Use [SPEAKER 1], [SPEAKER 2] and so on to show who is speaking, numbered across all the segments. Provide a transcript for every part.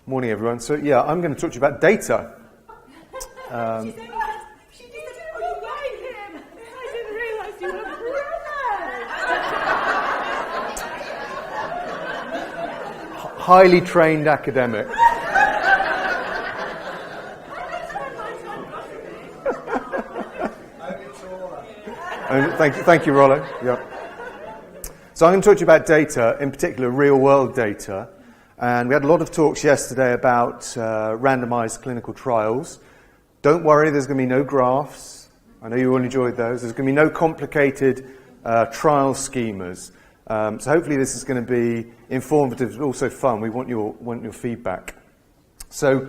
[SPEAKER 1] Morning, everyone. So, yeah, I'm going to talk to you about data.
[SPEAKER 2] She did. Oh, you like him. I didn't realise you were brother.
[SPEAKER 1] Highly trained academic. Thank you, Rollo. Yep. So I'm going to talk to you about data, in particular real-world data. And we had a lot of talks yesterday about randomized clinical trials. Don't worry, there's going to be no graphs. I know you all enjoyed those. There's going to be no complicated trial schemas. So hopefully this is going to be informative but also fun. We want your feedback. So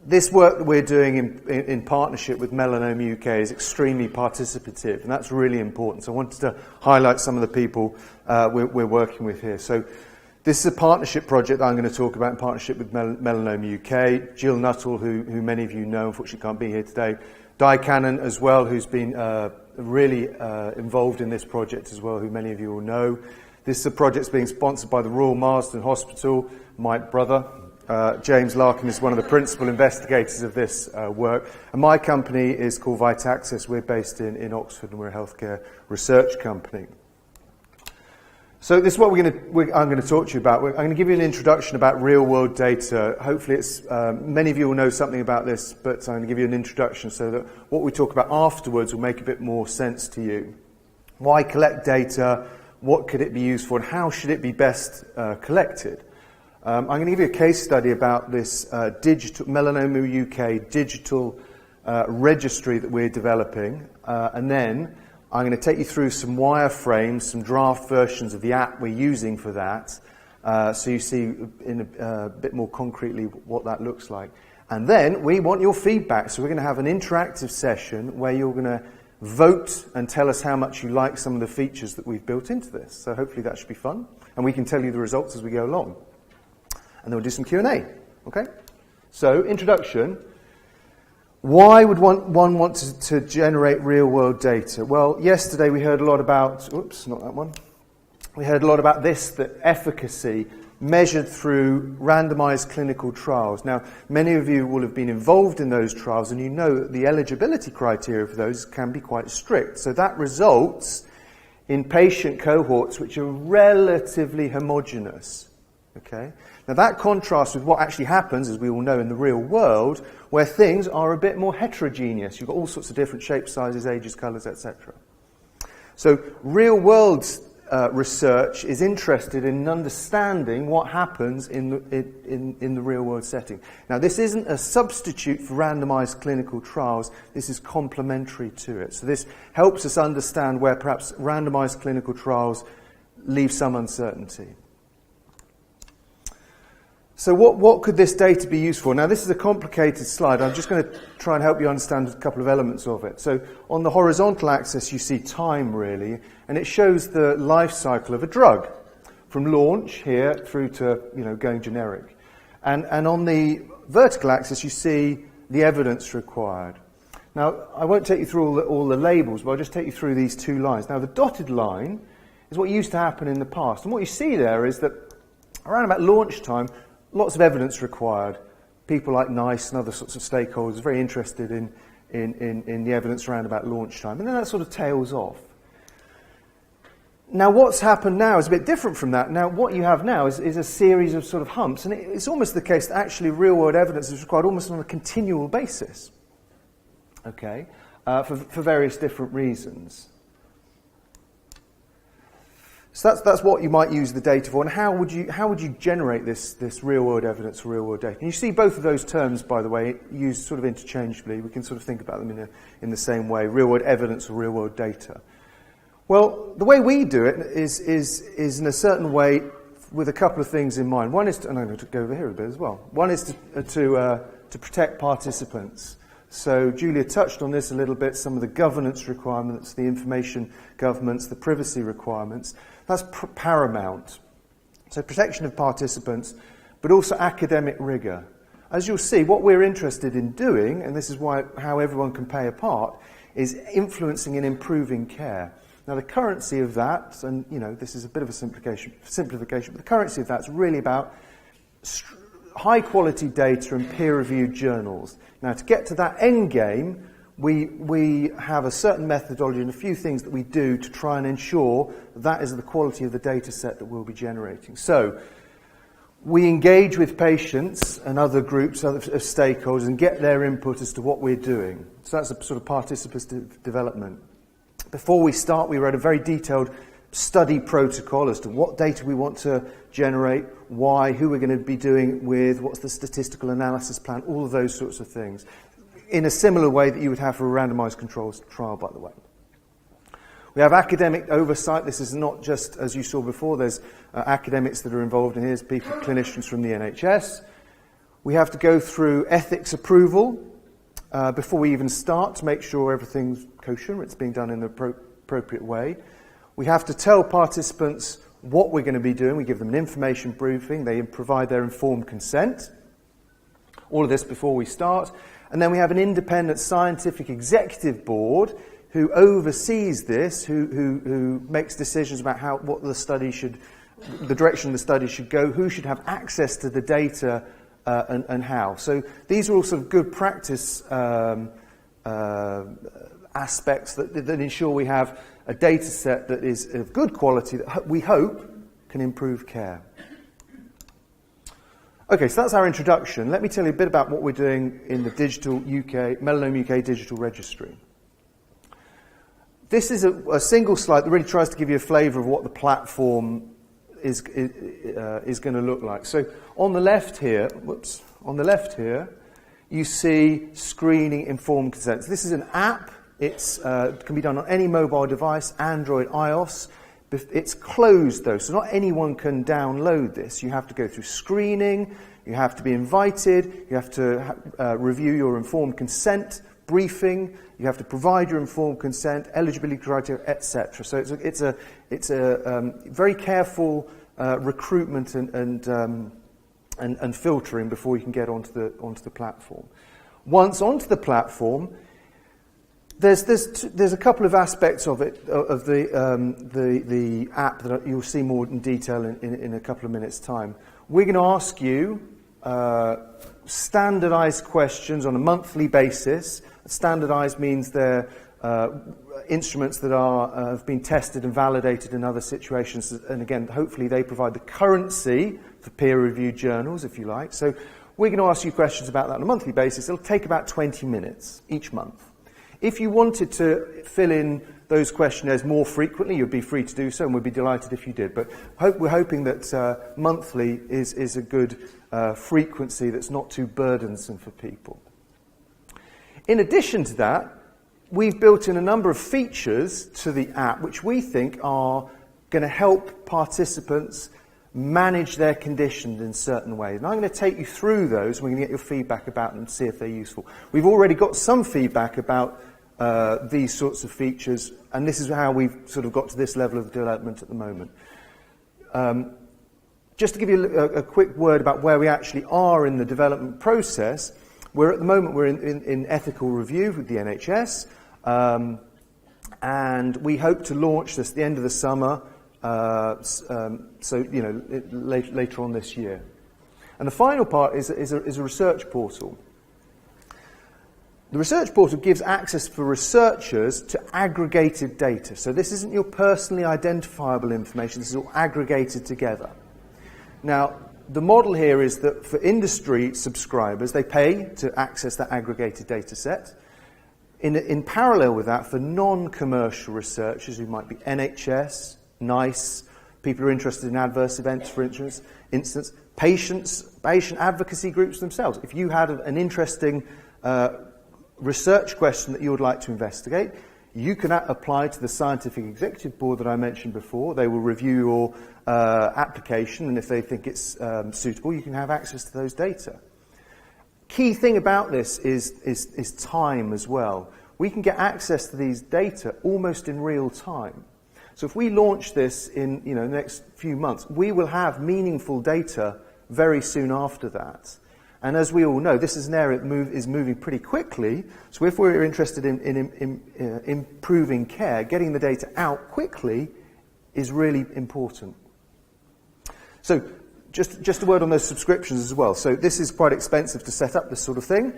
[SPEAKER 1] this work that we're doing in partnership with MelanomaUK is extremely participative, and that's really important. So I wanted to highlight some of the people we're working with here. So this is a partnership project that I'm going to talk about in partnership with MelanomaUK. Jill Nuttall, who many of you know, unfortunately can't be here today. Di Cannon as well, who's been really involved in this project as well, who many of you will know. This is a project that's being sponsored by the Royal Marsden Hospital, my brother. James Larkin is one of the principal investigators of this work. And my company is called Vitaccess. We're based in Oxford, and we're a healthcare research company. So this is what I'm going to talk to you about. I'm going to give you an introduction about real-world data. Hopefully many of you will know something about this, but I'm going to give you an introduction so that what we talk about afterwards will make a bit more sense to you. Why collect data? What could it be used for? And how should it be best collected? I'm going to give you a case study about this digital MelanomaUK digital registry that we're developing, and then I'm going to take you through some wireframes, some draft versions of the app we're using for that, so you see in a bit more concretely what that looks like. And then we want your feedback, so we're going to have an interactive session where you're going to vote and tell us how much you like some of the features that we've built into this. So hopefully that should be fun, and we can tell you the results as we go along. And then we'll do some Q&A, okay? So, introduction. Why would one want to generate real-world data? Well, yesterday we heard a lot about, oops, not that one. We heard a lot about this, the efficacy measured through randomized clinical trials. Now, many of you will have been involved in those trials, and you know that the eligibility criteria for those can be quite strict. So that results in patient cohorts which are relatively homogeneous, okay? Now that contrasts with what actually happens, as we all know, in the real world, where things are a bit more heterogeneous. You've got all sorts of different shapes, sizes, ages, colours, etc. So real-world research is interested in understanding what happens in the real-world setting. Now this isn't a substitute for randomised clinical trials. This is complementary to it. So this helps us understand where perhaps randomised clinical trials leave some uncertainty. So what could this data be used for? Now, this is a complicated slide. I'm just going to try and help you understand a couple of elements of it. So on the horizontal axis, you see time, really, and it shows the life cycle of a drug, from launch here through to, going generic. And on the vertical axis, you see the evidence required. Now, I won't take you through all the labels, but I'll just take you through these two lines. Now, the dotted line is what used to happen in the past. And what you see there is that around about launch time, lots of evidence required. People like NICE and other sorts of stakeholders are very interested in the evidence around about launch time. And then that sort of tails off. Now, what's happened now is a bit different from that. Now, what you have now is a series of sort of humps. And it's almost the case that actually real-world evidence is required almost on a continual basis, okay, for various different reasons. So that's what you might use the data for. And how would you generate this real-world evidence or real-world data? And you see both of those terms, by the way, used sort of interchangeably. We can sort of think about them in the same way, real-world evidence or real-world data. Well, the way we do it is in a certain way with a couple of things in mind. One is and I'm going to go over here a bit as well. One is to protect participants. So Julia touched on this a little bit, some of the governance requirements, the information governance, the privacy requirements. That's paramount. So protection of participants, but also academic rigour. As you'll see, what we're interested in doing, and this is how everyone can play a part, is influencing and improving care. Now the currency of that, and this is a bit of a simplification, but the currency of that is really about high-quality data in peer-reviewed journals. Now, to get to that end game, we have a certain methodology and a few things that we do to try and ensure that is the quality of the data set that we'll be generating. So, we engage with patients and other groups of stakeholders and get their input as to what we're doing. So that's a sort of participative development. Before we start, we wrote a very detailed study protocol as to what data we want to generate, why, who we're going to be doing with, what's the statistical analysis plan, all of those sorts of things, in a similar way that you would have for a randomized controlled trial, by the way. We have academic oversight. This is not just, as you saw before, there's academics that are involved in here, people, clinicians from the NHS. We have to go through ethics approval before we even start to make sure everything's kosher, it's being done in the appropriate way. We have to tell participants what we're going to be doing. We give them an information briefing. They provide their informed consent. All of this before we start. And then we have an independent scientific executive board who oversees this, who makes decisions about what the study should, the direction the study should go, who should have access to the data, and how. So these are all sort of good practice aspects that ensure we have a data set that is of good quality that we hope can improve care. Okay, so that's our introduction. Let me tell you a bit about what we're doing in the digital UK, Melanoma UK Digital Registry. This is a single slide that really tries to give you a flavour of what the platform is going to look like. So on the left here, you see screening informed consent. So this is an app. It can be done on any mobile device, Android, iOS. It's closed though, so not anyone can download this. You have to go through screening, you have to be invited, you have to review your informed consent briefing, you have to provide your informed consent, eligibility criteria, etc. So it's a very careful recruitment and filtering before you can get onto the platform. Once onto the platform, there's a couple of aspects of it, of the app that you'll see more in detail in a couple of minutes' time. We're going to ask you standardized questions on a monthly basis. Standardized means they're instruments that have been tested and validated in other situations, and again, hopefully they provide the currency for peer-reviewed journals, if you like. So we're going to ask you questions about that on a monthly basis. It'll take about 20 minutes each month. If you wanted to fill in those questionnaires more frequently, you'd be free to do so, and we'd be delighted if you did. But we're hoping that monthly is a good frequency that's not too burdensome for people. In addition to that, we've built in a number of features to the app which we think are going to help participants manage their conditions in certain ways. And I'm going to take you through those, and we're going to get your feedback about them and see if they're useful. We've already got some feedback about these sorts of features, and this is how we've sort of got to this level of development at the moment. Just to give you a quick word about where we actually are in the development process, at the moment we're in ethical review with the NHS, and we hope to launch this at the end of the summer, later on this year. And the final part is a research portal. The research portal gives access for researchers to aggregated data. So this isn't your personally identifiable information, this is all aggregated together. Now, the model here is that for industry subscribers, they pay to access that aggregated data set. In parallel with that, for non-commercial researchers who might be NHS, NICE, people who are interested in adverse events, for instance, patient advocacy groups themselves. If you had an interesting research question that you would like to investigate, you can apply to the scientific executive board that I mentioned before. They will review your application, and if they think it's suitable, you can have access to those data. Key thing about this is time as well. We can get access to these data almost in real time. So if we launch this in the next few months, we will have meaningful data very soon after that. And as we all know, this is an area that is moving pretty quickly. So if we're interested in improving care, getting the data out quickly is really important. So Just a word on those subscriptions as well. So this is quite expensive to set up, this sort of thing.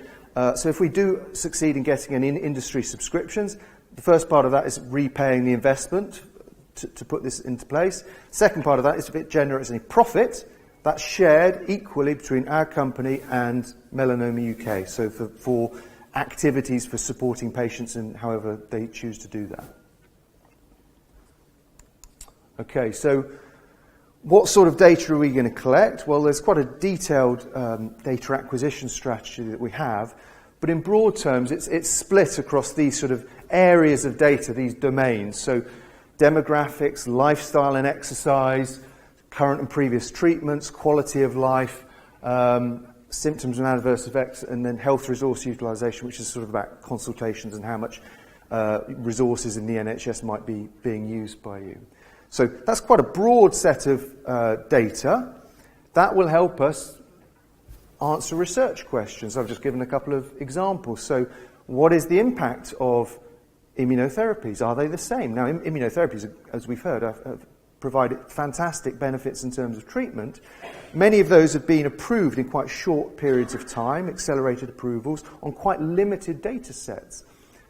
[SPEAKER 1] So if we do succeed in getting any industry subscriptions, the first part of that is repaying the investment to put this into place. Second part of that is if it generates any profit, that's shared equally between our company and Melanoma UK. So for activities for supporting patients and however they choose to do that. Okay, so what sort of data are we going to collect? Well, there's quite a detailed data acquisition strategy that we have, but in broad terms, it's split across these sort of areas of data, these domains. So demographics, lifestyle and exercise, current and previous treatments, quality of life, symptoms and adverse effects, and then health resource utilisation, which is sort of about consultations and how much resources in the NHS might be being used by you. So that's quite a broad set of data. That will help us answer research questions. I've just given a couple of examples. So what is the impact of immunotherapies? Are they the same? Now, immunotherapies, as we've heard, have provided fantastic benefits in terms of treatment. Many of those have been approved in quite short periods of time, accelerated approvals, on quite limited data sets.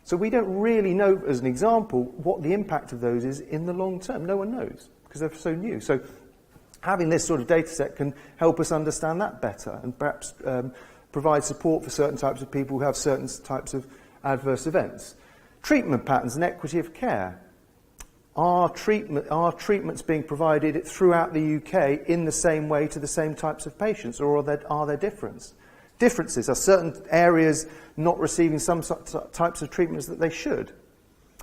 [SPEAKER 1] So we don't really know, as an example, what the impact of those is in the long term. No one knows, because they're so new. So having this sort of data set can help us understand that better and perhaps provide support for certain types of people who have certain types of adverse events. Treatment patterns and equity of care. Are treatments being provided throughout the UK in the same way to the same types of patients, or are there differences? Are certain areas not receiving some types of treatments that they should?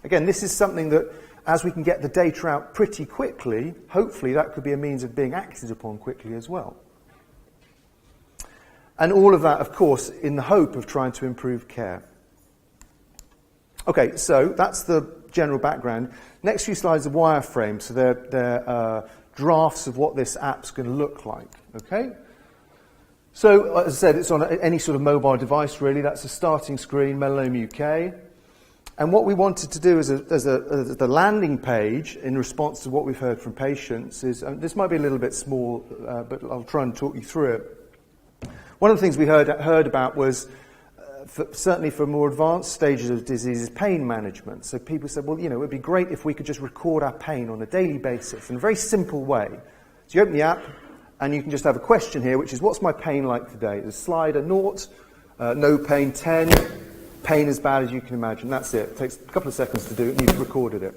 [SPEAKER 1] Again, this is something that, as we can get the data out pretty quickly, hopefully that could be a means of being acted upon quickly as well. And all of that, of course, in the hope of trying to improve care. Okay, so that's the general background. Next few slides are wireframes, so they're drafts of what this app's going to look like. Okay? So, as I said, it's on any sort of mobile device, really. That's a starting screen, Melanoma UK. And what we wanted to do as the landing page, in response to what we've heard from patients, is, this might be a little bit small, but I'll try and talk you through it. One of the things we heard about was, certainly for more advanced stages of disease, is pain management. So people said, well, it would be great if we could just record our pain on a daily basis in a very simple way. So you open the app, and you can just have a question here, which is, what's my pain like today? There's a slider, 0, no pain, 10, pain as bad as you can imagine. That's it. It takes a couple of seconds to do it, and you've recorded it.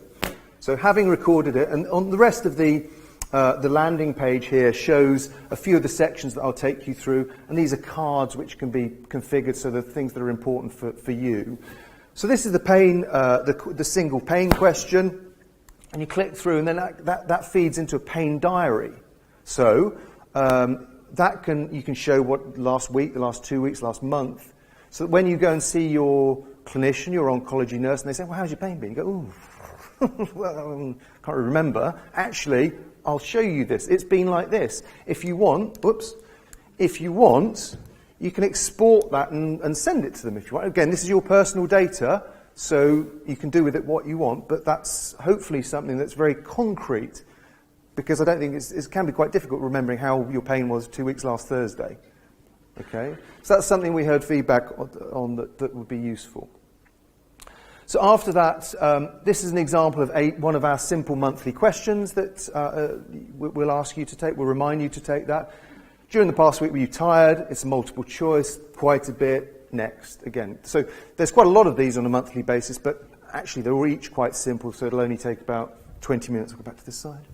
[SPEAKER 1] So having recorded it, and on the rest of the landing page here shows a few of the sections that I'll take you through, and these are cards which can be configured, so the things that are important for you. So this is the pain, the single pain question, and you click through, and then that feeds into a pain diary. So you can show what last week, the last 2 weeks, last month. So that when you go and see your clinician, your oncology nurse, and they say, well, how's your pain been? You go, ooh, well, can't remember. Actually, I'll show you this. It's been like this. If you want, you can export that and send it to them if you want. Again, this is your personal data, so you can do with it what you want, but that's hopefully something that's very concrete, because I don't think it can be quite difficult remembering how your pain was 2 weeks last Thursday. Okay? So that's something we heard feedback on that would be useful. So after that, this is an example of one of our simple monthly questions that we'll ask you to take. We'll remind you to take that. During the past week, were you tired? It's a multiple choice, quite a bit, next, again. So there's quite a lot of these on a monthly basis, but actually they're all each quite simple, so it'll only take about 20 minutes. I'll go back to this side.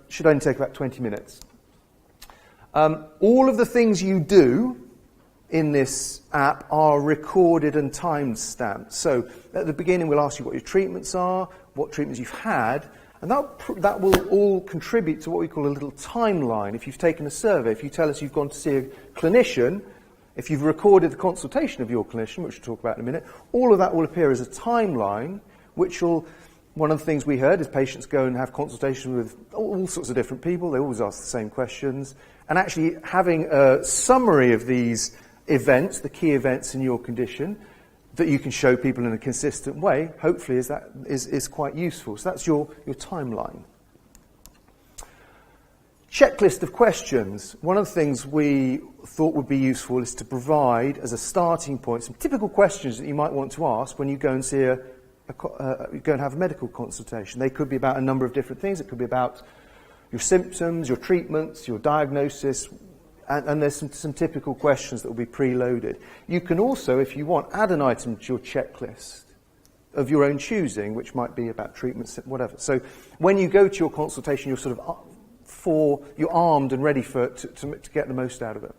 [SPEAKER 1] Should only take about 20 minutes. All of the things you do in this app are recorded and time-stamped. So at the beginning, we'll ask you what your treatments are, what treatments you've had, and that will all contribute to what we call a little timeline. If you've taken a survey, if you tell us you've gone to see a clinician, if you've recorded the consultation of your clinician, which we'll talk about in a minute, all of that will appear as a timeline, which will... One of the things we heard is patients go and have consultation with all sorts of different people. They always ask the same questions. And actually having a summary of these events, the key events in your condition, that you can show people in a consistent way, hopefully is quite useful. So that's your timeline. Checklist of questions. One of the things we thought would be useful is to provide, as a starting point, some typical questions that you might want to ask when you go and see you go and have a medical consultation. They could be about a number of different things. It could be about your symptoms, your treatments, your diagnosis, and there's some typical questions that will be preloaded. You can also, if you want, add an item to your checklist of your own choosing, which might be about treatments, whatever. So when you go to your consultation, you're sort of you're armed and ready to get the most out of it.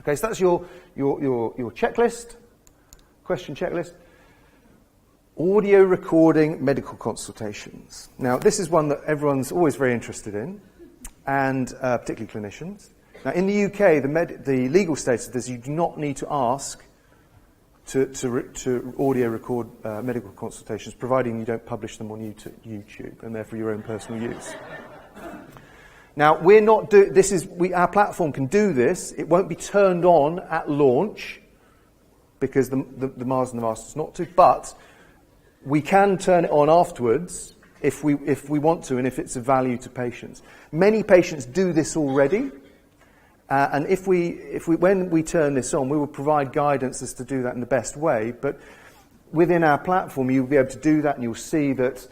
[SPEAKER 1] Okay, so that's your checklist, question checklist. Audio recording medical consultations. Now, this is one that everyone's always very interested in, and particularly clinicians. Now, in the UK, the legal status of this, you do not need to ask to audio record medical consultations, providing you don't publish them on YouTube, and therefore your own personal use. Now, we're not our platform can do this. It won't be turned on at launch because the Marsden have asked us not to, but we can turn it on afterwards if we want to, and if it's of value to patients. Many patients do this already, and when we turn this on, we will provide guidance as to do that in the best way. But within our platform, you'll be able to do that, and you'll see that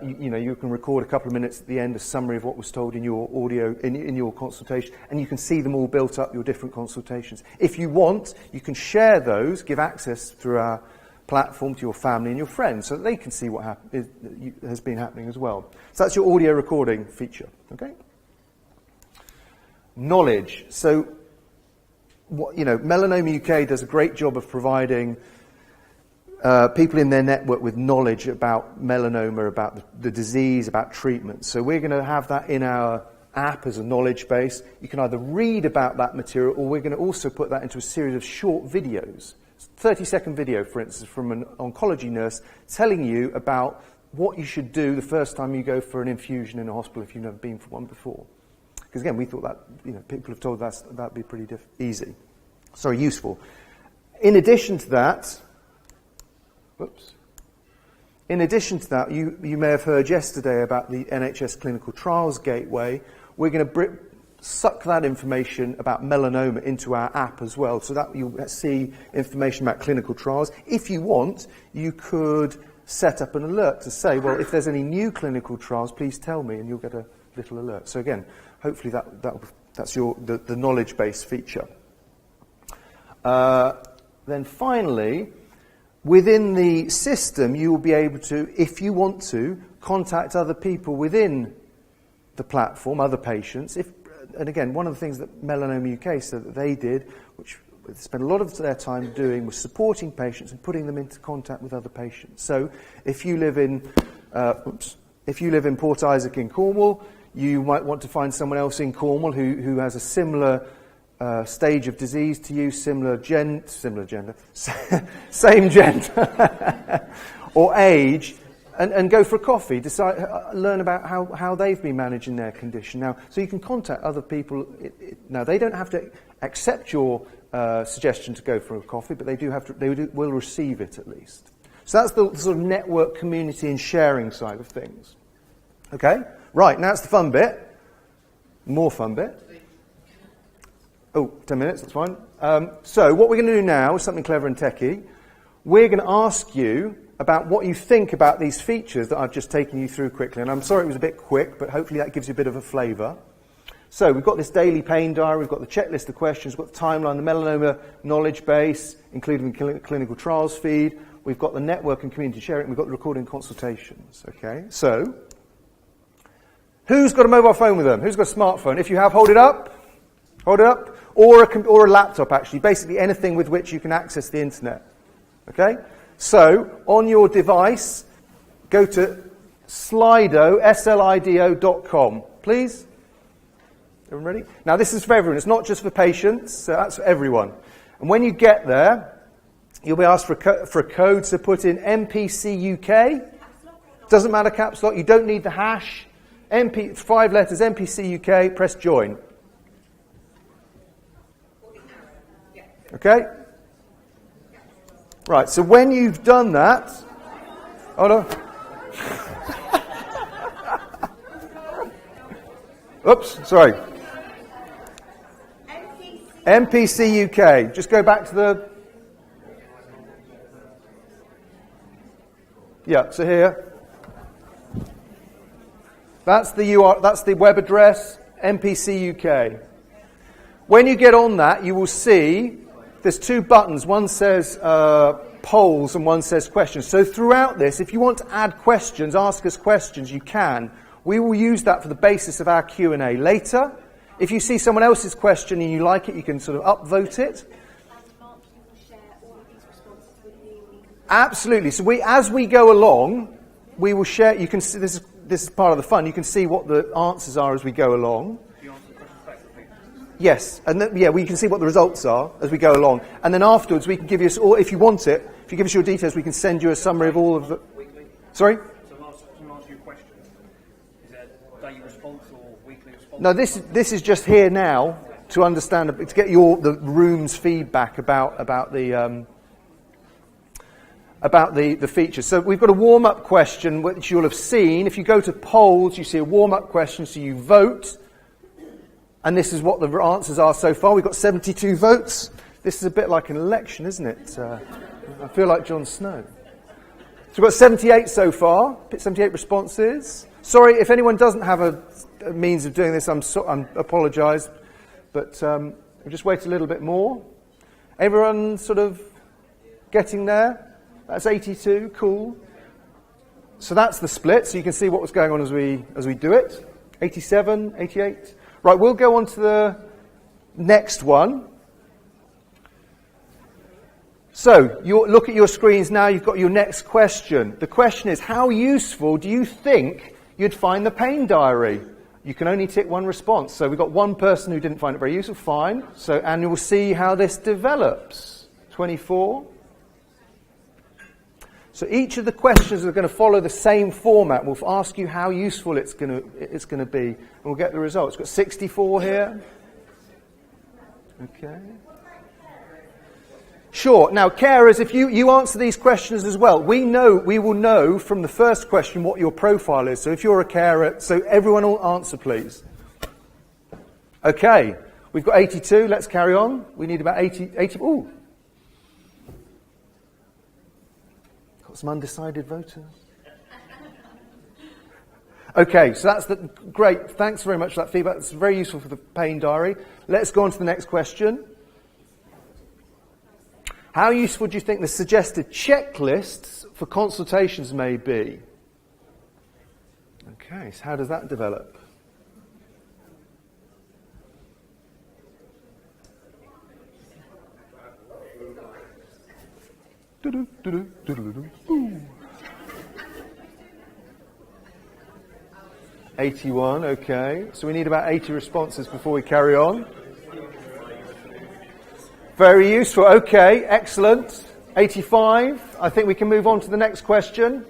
[SPEAKER 1] you can record a couple of minutes at the end, a summary of what was told in your audio in your consultation, and you can see them all built up, your different consultations. If you want, you can share those, give access through our platform to your family and your friends so that they can see what has been happening as well. So that's your audio recording feature. Okay. Knowledge. So, Melanoma UK does a great job of providing people in their network with knowledge about melanoma, about the disease, about treatment. So we're going to have that in our app as a knowledge base. You can either read about that material, or we're going to also put that into a series of short videos. 30-second video, for instance, from an oncology nurse telling you about what you should do the first time you go for an infusion in a hospital if you've never been for one before. Because again, we thought that, people have told us that'd be pretty useful. In addition to that, you may have heard yesterday about the NHS Clinical Trials Gateway. We're going to suck that information about melanoma into our app as well, so that you'll see information about clinical trials. If you want, you could set up an alert to say, well, if there's any new clinical trials, please tell me, and you'll get a little alert. So again, hopefully that's the knowledge base feature. Then finally, within the system, you will be able to, if you want to, contact other people within the platform, other patients. And again, one of the things that Melanoma UK said that they did, which they spent a lot of their time doing, was supporting patients and putting them into contact with other patients. So if you live in Port Isaac in Cornwall, you might want to find someone else in Cornwall who has a similar stage of disease to you, same gender, or age, and go for a coffee, learn about how they've been managing their condition. Now, so you can contact other people. Now, they don't have to accept your suggestion to go for a coffee, but they will receive it at least. So that's the sort of network, community, and sharing side of things. Okay? Right, now it's the fun bit. More fun bit. 10 minutes, that's fine. So what we're going to do now is something clever and techie. We're going to ask you about what you think about these features that I've just taken you through quickly. And I'm sorry it was a bit quick, but hopefully that gives you a bit of a flavour. So we've got this daily pain diary, we've got the checklist of questions, we've got the timeline, the melanoma knowledge base, including the clinical trials feed. We've got the network and community sharing, we've got the recording consultations. Okay, so who's got a mobile phone with them? Who's got a smartphone? If you have, hold it up. Hold it up. Or a laptop, actually. Basically anything with which you can access the internet. Okay? So, on your device, go to slido.com, please. Everyone ready? Now, this is for everyone. It's not just for patients, so that's for everyone. And when you get there, you'll be asked for a code, so put in MPCUK. Doesn't matter, caps lock. You don't need the hash. 5 letters, MPCUK, press join. Okay? Right, so when you've done that... Hold on. Oops, sorry. MPCUK. Just go back to the... Yeah, so here. That's the web address, MPCUK. When you get on that, you will see there's two buttons. One says polls and one says questions. So throughout this, if you want to add questions, ask us questions, you can. We will use that for the basis of our Q&A later. If you see someone else's question and you like it, you can sort of upvote it. Absolutely. So as we go along, we will share. You can see this is part of the fun. You can see what the answers are as we go along. Yes, and we can see what the results are as we go along. And then afterwards, we can give you, or if you want it, if you give us your details, we can send you a summary of all of the...
[SPEAKER 3] Weekly?
[SPEAKER 1] Sorry?
[SPEAKER 3] Someone asks you a question. Is that daily response or weekly response?
[SPEAKER 1] No, this is just here now to understand, to get the room's feedback about the features. So we've got a warm-up question, which you'll have seen. If you go to polls, you see a warm-up question, so you vote. And this is what the answers are so far. We've got 72 votes. This is a bit like an election, isn't it? I feel like Jon Snow. So we've got 78 so far, 78 responses. Sorry, if anyone doesn't have a means of doing this, I apologise. But we'll just wait a little bit more. Everyone sort of getting there? That's 82, cool. So that's the split, so you can see what was going on as we do it. 87, 88. Right, we'll go on to the next one. So, look at your screens now, you've got your next question. The question is, how useful do you think you'd find the pain diary? You can only tick one response. So we've got one person who didn't find it very useful, fine. So, and we'll see how this develops. 24. So each of the questions are going to follow the same format. We'll ask you how useful it's going to be, and we'll get the results. We've got 64 here. Okay. Sure. Now, carers, if you answer these questions as well, we will know from the first question what your profile is. So if you're a carer, so everyone will answer, please. Okay. We've got 82. Let's carry on. We need about 80. Ooh. Some undecided voters. Okay, so that's great. Thanks very much for that feedback. It's very useful for the pain diary. Let's go on to the next question. How useful do you think the suggested checklists for consultations may be? Okay, so how does that develop? Ooh. 81, okay. So we need about 80 responses before we carry on. Very useful, okay, excellent. 85, I think we can move on to the next question.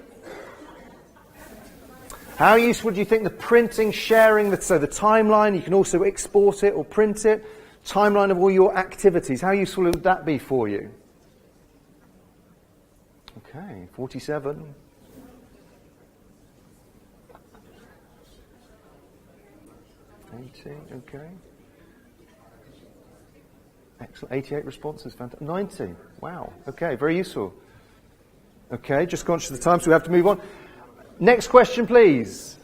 [SPEAKER 1] How useful do you think the printing, sharing, so the timeline, you can also export it or print it, timeline of all your activities, how useful would that be for you? Okay, 47. Okay. Excellent. 88 responses. Fantastic. 90. Wow. Okay, very useful. Okay, just conscious of the time, so we have to move on. Next question, please.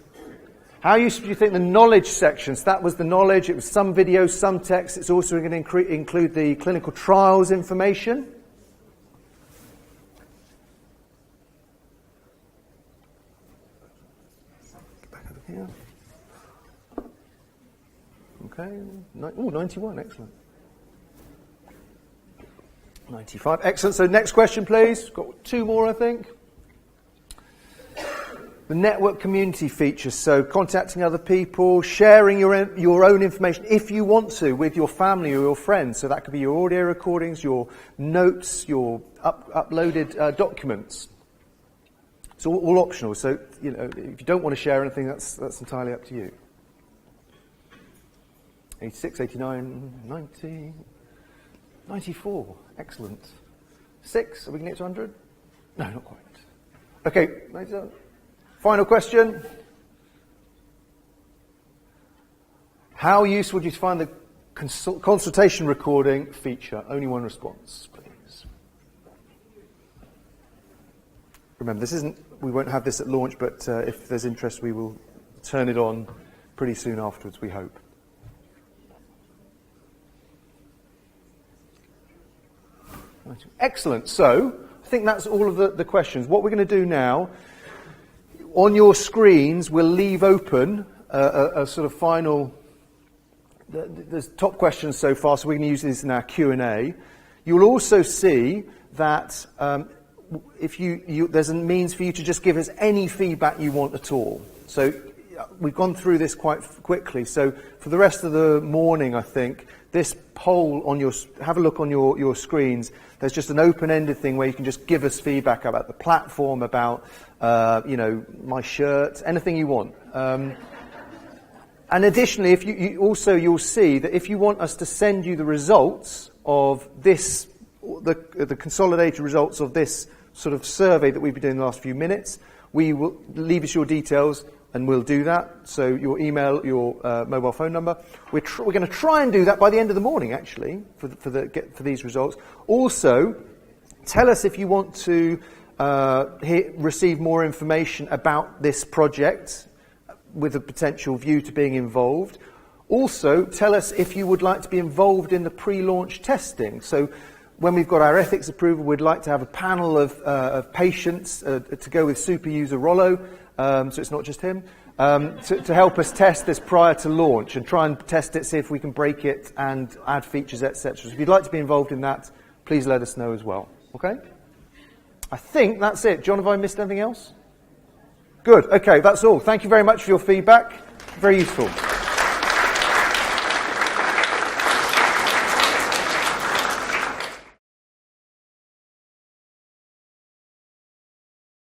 [SPEAKER 1] How useful do you think the knowledge sections? That was the knowledge. It was some videos, some text. It's also going to include the clinical trials information. Here. Okay. 91. Excellent. 95. Excellent. So next question, please. Got two more, I think. The network community features. So contacting other people, sharing your own information if you want to with your family or your friends. So that could be your audio recordings, your notes, your uploaded documents. It's all optional, so if you don't want to share anything, that's entirely up to you. 86, 89, 90, 94, excellent. 6, are we going to get to 100? No, not quite. Okay, 97. Final question. How useful do you find the consultation recording feature? Only one response, please. Remember, we won't have this at launch, but if there's interest, we will turn it on pretty soon afterwards, we hope. Excellent. So, I think that's all of the questions. What we're going to do now, on your screens, we'll leave open a sort of final... There's top questions so far, so we're going to use these in our Q&A. You'll also see that if there's a means for you to just give us any feedback you want at all. So we've gone through this quite quickly. So for the rest of the morning, I think, this poll have a look on your screens. There's just an open-ended thing where you can just give us feedback about the platform, about, my shirt, anything you want. And additionally, if you'll see that if you want us to send you the results of this, the consolidated results of this sort of survey that we've been doing the last few minutes, we will leave us your details and we'll do that. So your email, your mobile phone number. We're going to try and do that by the end of the morning, actually, for these results. Also, tell us if you want to receive more information about this project, with a potential view to being involved. Also, tell us if you would like to be involved in the pre-launch testing. So when we've got our ethics approval, we'd like to have a panel of patients to go with super user Rollo, so it's not just him, to help us test this prior to launch and try and test it, see if we can break it and add features, etc. So if you'd like to be involved in that, please let us know as well. Okay? I think that's it. John, have I missed anything else? Good. Okay, that's all. Thank you very much for your feedback. Very useful.